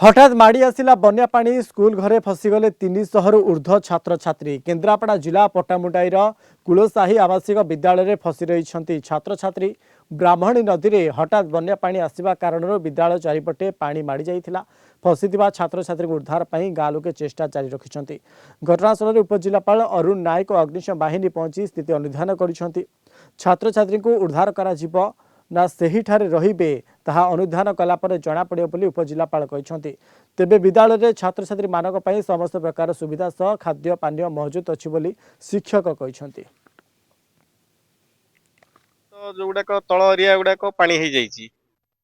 हठात माड़ी आसिला बन्या पानी स्कूल घरे फसीगले 300 रु ऊर्ध्व छात्र छात्री। केन्द्रापड़ा जिला पट्टामुंडाईर कुलसाही आवासिक विद्यालय फसी रही छात्र छात्री। ब्राह्मणी नदी में हठात बन्या पानी आसिबा कारण विद्यालय चारिपटे पानी माड़ी जाइथिला। फसीथिबा छात्र छात्री उद्धार पई गाँ लोके चेष्टा जारी रखिछन्ति। घटनास्थल में उपजिलापाल अरुण नायक और अग्निशम बाहिनी पहुंची स्थिति अनुधान करिछन्ति। छात्र छात्री को उद्धार करा जिवो ना सही ठारे रहिबे ताहा अनुधान कला पर जना पड़ियो बोली उपजिलापाल कहिसंति। तेबे विद्यालय रे छात्र छात्री मानक पई समस्त प्रकार सुविधा सह खाद्य पानीय मौजूद अछि बोली शिक्षक कहिसंति। तो जोगुड़ाक तल एरिया गुड़ाक पानी हो जाइए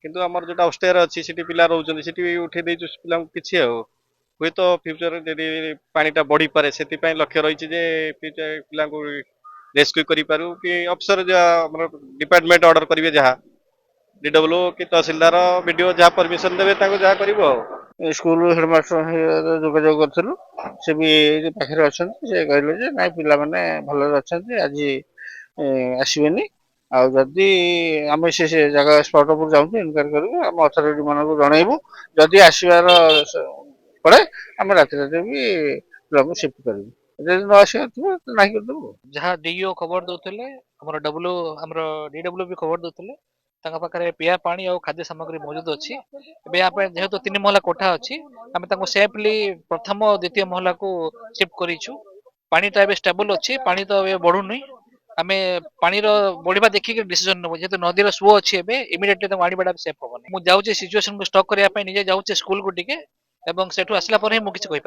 किंतु आमर जो अस्टेयर अच्छी से पिला रोचे से उठे देचु पिला किसी हुए तो फ्यूचर जदि पानीटा बढ़ी पारे से लक्ष्य रही है फ्यूचर पिला रेस्क्यू करूँ कि अफसर जहाँ डिपार्टमेंट ऑर्डर करेंगे जहाँ डीडब्ल्यू कि तहसिलदार वीडियो जहाँ परमिशन देवे जहाँ कर स्कूल हेडमास्टर जोगाजोग करूँ से भी पाखे अच्छा से कहले ना पिला माने भल अच्छा आज आसबेनि आदि आम से जगह स्पट उपर जाऊँ इनक्वारी करूँ आम अथॉरिटी मानक जनइबू जदि आसबार पड़े आम राति भी पिला शिफ्ट करूँ जब न आसबार थोड़ा ना करदेबू जहाँ डीओ खबर दौले डब्ल्यू डीडब्ल्यू भी खबर दौले पाखे पीया पानी और खाद्य सामग्री मौजूद अच्छी जेहेतु 3 महला कोठा अच्छी आम सेफली प्रथम और द्वितीय महला को शिफ्ट करूँ। पानी तो ये स्टेबल अच्छी पानी तो ये बढ़ुनी आम पानी बढ़ा देखिए डिसीजन नब जेहतु नदी सुओ अच्छी इमिडिएटली आने सेफ हम मुझे सिचुएशन को स्टॉक करने निजे जाऊे स्कूल को टिके सेठू आसला मुझे किसी